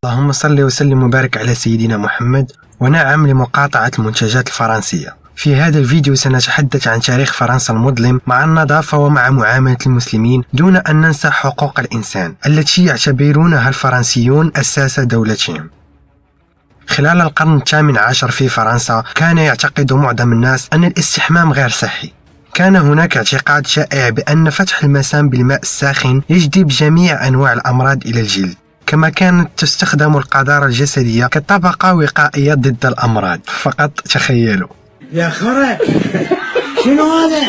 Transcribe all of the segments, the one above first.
اللهم صل وسلم وبارك على سيدنا محمد. ونعم لمقاطعة المنتجات الفرنسية. في هذا الفيديو سنتحدث عن تاريخ فرنسا المظلم مع النظافة ومع معاملة المسلمين دون أن ننسى حقوق الإنسان التي يعتبرونها الفرنسيون أساس دولتهم. خلال القرن الثامن عشر في فرنسا كان يعتقد معظم الناس أن الاستحمام غير صحي. كان هناك اعتقاد شائع بأن فتح المسام بالماء الساخن يجذب جميع أنواع الأمراض إلى الجلد، كما كانت تستخدم القذارة الجسدية كطبقة وقائية ضد الأمراض. فقط تخيلوا يا خرك شنو هذا؟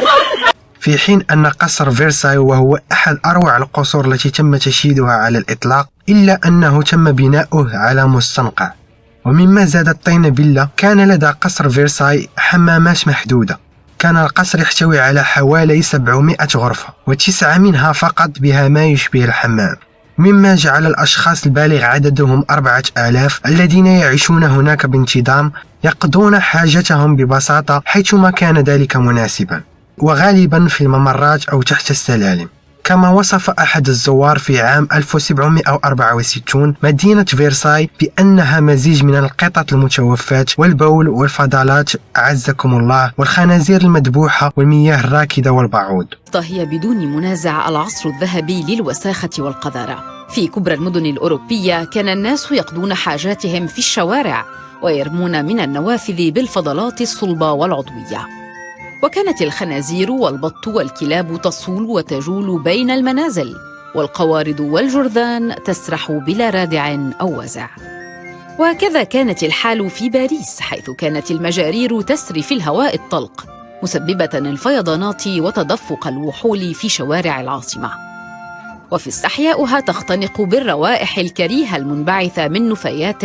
في حين أن قصر فرساي وهو أحد أروع القصور التي تم تشييدها على الإطلاق، إلا أنه تم بناؤه على مستنقع. ومما زاد الطين بلة، كان لدى قصر فرساي حمامات محدودة. كان القصر يحتوي على حوالي 700 غرفة، و9 منها فقط بها ما يشبه الحمام، مما جعل الأشخاص البالغ عددهم 4000 الذين يعيشون هناك بانتظام يقضون حاجتهم ببساطة حيثما كان ذلك مناسبا، وغالبا في الممرات أو تحت السلالم. كما وصف أحد الزوار في عام 1764 مدينة فرساي بأنها مزيج من القطط المتوفاة والبول والفضلات أعزكم الله والخنازير المذبوحة والمياه الراكدة والبعوض. هي بدون منازع العصر الذهبي للوساخة والقذارة. في كبرى المدن الأوروبية كان الناس يقضون حاجاتهم في الشوارع ويرمون من النوافذ بالفضلات الصلبة والعضوية. وكانت الخنازير والبط والكلاب تصول وتجول بين المنازل، والقوارض والجرذان تسرح بلا رادع أو وزع. وكذا كانت الحال في باريس، حيث كانت المجارير تسري في الهواء الطلق، مسببة الفيضانات وتدفق الوحول في شوارع العاصمة. وفي استحياؤها تختنق بالروائح الكريهة المنبعثة من نفايات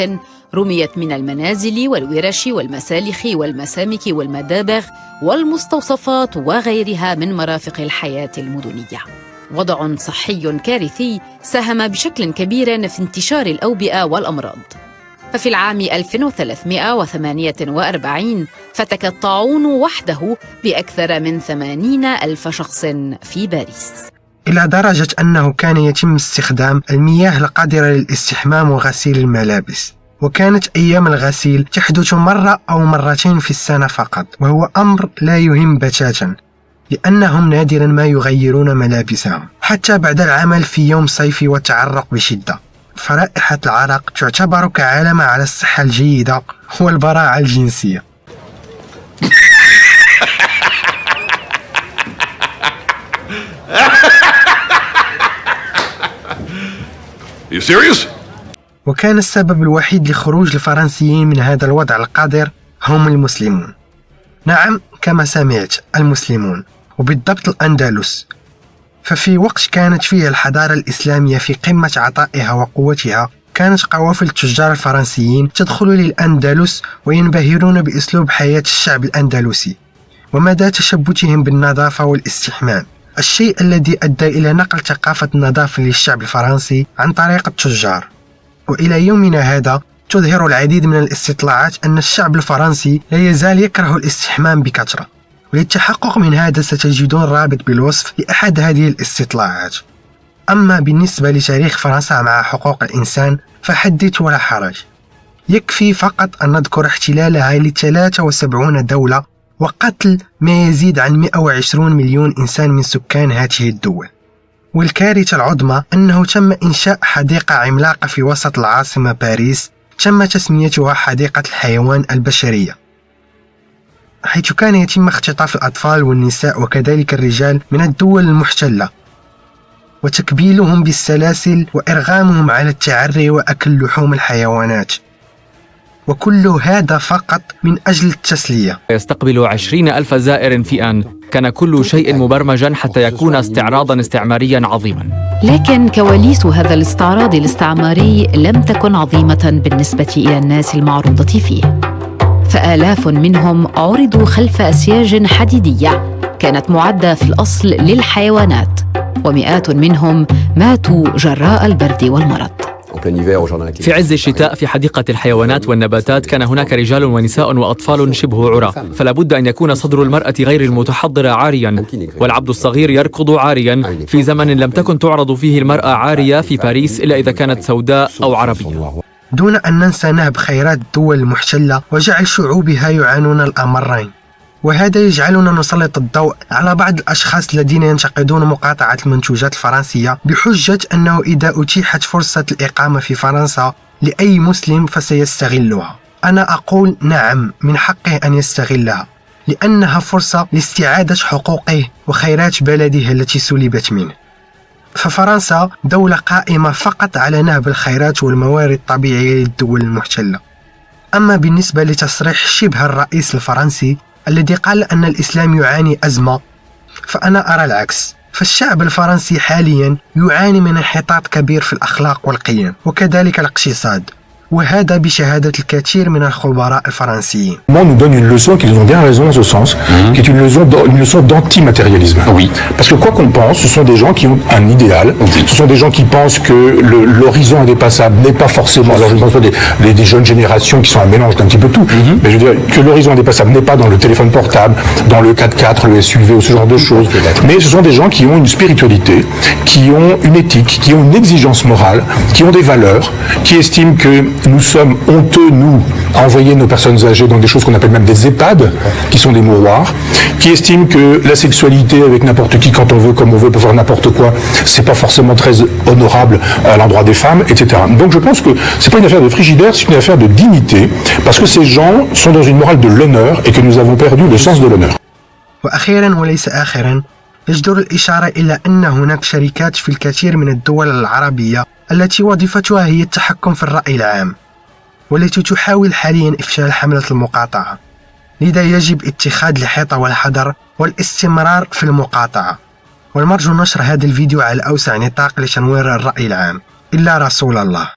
رميت من المنازل والورش والمسالخ والمسامك والمدابغ والمستوصفات وغيرها من مرافق الحياة المدنية. وضع صحي كارثي ساهم بشكل كبير في انتشار الأوبئة والأمراض. ففي العام 1348 فتك الطاعون وحده بأكثر من 80,000 شخص في باريس، إلى درجة أنه كان يتم استخدام المياه القادرة للاستحمام وغسيل الملابس. وكانت أيام الغسيل تحدث مرة أو مرتين في السنة فقط، وهو أمر لا يهم بتاتا، لأنهم نادرا ما يغيرون ملابسهم حتى بعد العمل في يوم صيفي والتعرق بشدة. فرائحة العرق تعتبر كعلامة على الصحة الجيدة والبراعة الجنسية. Are you serious? وكان السبب الوحيد لخروج الفرنسيين من هذا الوضع القذر هم المسلمون. نعم، كما سمعت، المسلمون، وبالضبط الأندلس. ففي وقت كانت فيه الحضارة الإسلامية في قمة عطائها وقوتها، كانت قوافل التجار الفرنسيين تدخل للأندلس وينبهرون بأسلوب حياة الشعب الأندلسي ومدى تشبثهم بالنظافة والاستحمام، الشيء الذي أدى إلى نقل ثقافة النظافة للشعب الفرنسي عن طريق التجار. وإلى يومنا هذا تظهر العديد من الاستطلاعات أن الشعب الفرنسي لا يزال يكره الاستحمام بكثرة. وللتحقق من هذا ستجدون رابط بالوصف لأحد هذه الاستطلاعات. أما بالنسبة لتاريخ فرنسا مع حقوق الإنسان فحدث ولا حرج. يكفي فقط أن نذكر احتلالها ل73 دولة وقتل ما يزيد عن 120 مليون إنسان من سكان هذه الدول. والكارثة العظمى أنه تم إنشاء حديقة عملاقة في وسط العاصمة باريس تم تسميتها حديقة الحيوان البشرية، حيث كان يتم اختطاف الأطفال والنساء وكذلك الرجال من الدول المحتلة وتكبيلهم بالسلاسل وإرغامهم على التعري وأكل لحوم الحيوانات، وكل هذا فقط من أجل التسلية. يستقبل 20,000 زائر في آن. كان كل شيء مبرمجا حتى يكون استعراضا استعماريا عظيما. لكن كواليس هذا الاستعراض الاستعماري لم تكن عظيمة بالنسبة إلى الناس المعروضة فيه. فآلاف منهم عرضوا خلف أسياج حديدية كانت معدة في الأصل للحيوانات، ومئات منهم ماتوا جراء البرد والمرض. في عز الشتاء في حديقة الحيوانات والنباتات كان هناك رجال ونساء وأطفال شبه عرى، فلا بد أن يكون صدر المرأة غير المتحضرة عاريا، والعبد الصغير يركض عاريا في زمن لم تكن تعرض فيه المرأة عارية في باريس إلا إذا كانت سوداء أو عربية. دون أن ننسى نهب خيرات الدول المحتلة وجعل شعوبها يعانون الأمرين. وهذا يجعلنا نسلط الضوء على بعض الأشخاص الذين ينتقدون مقاطعة المنتوجات الفرنسية بحجة أنه إذا أتيحت فرصة الإقامة في فرنسا لأي مسلم فسيستغلها. أنا أقول نعم، من حقه أن يستغلها، لأنها فرصة لاستعادة حقوقه وخيرات بلده التي سلبت منه. ففرنسا دولة قائمة فقط على نهب الخيرات والموارد الطبيعية للدول المحتلة. أما بالنسبة لتصريح شبه الرئيس الفرنسي الذي قال أن الإسلام يعاني أزمة، فأنا أرى العكس. فالشعب الفرنسي حاليا يعاني من انحطاط كبير في الأخلاق والقيم وكذلك الاقتصاد، وهذا بشهادة الكثير من الخبراء الفرنسيين. Nous donne une leçon qu'ils ont bien raison en ce sens, qui est une leçon d'antimatérialisme. Oui. Parce que quoi qu'on pense, ce sont des gens qui ont un idéal. Oui. Ce sont des gens qui pensent que l'horizon indépassable n'est pas forcément. Alors je ne pense pas des jeunes générations qui sont un mélange d'un petit peu tout, mais je veux dire que l'horizon indépassable n'est pas dans le téléphone portable, dans le 4x4, le SUV ou ce genre de choses. Mais ce sont des gens qui ont une spiritualité, qui ont une éthique, qui ont une exigence morale, qui ont des valeurs, qui estiment que nous sommes honteux, nous, à envoyer nos personnes âgées dans des choses qu'on appelle même des EHPAD, qui sont des mouroirs, qui estiment que la sexualité avec n'importe qui, quand on veut, comme on veut, pour faire n'importe quoi, c'est pas forcément très honorable à l'endroit des femmes, etc. Donc je pense que c'est pas une affaire de frigidaire, c'est une affaire de dignité, parce que ces gens sont dans une morale de l'honneur et que nous avons perdu le sens de l'honneur. وأخيرا وليس آخرا، يجدر الإشارة إلى أن هناك شركات في الكثير من الدول العربية التي وظيفتها هي التحكم في الرأي العام، والتي تحاول حاليا إفشال حملة المقاطعة. لذا يجب اتخاذ الحيطة والحذر والاستمرار في المقاطعة. والمرجو نشر هذا الفيديو على أوسع نطاق لتنوير الرأي العام. إلا رسول الله.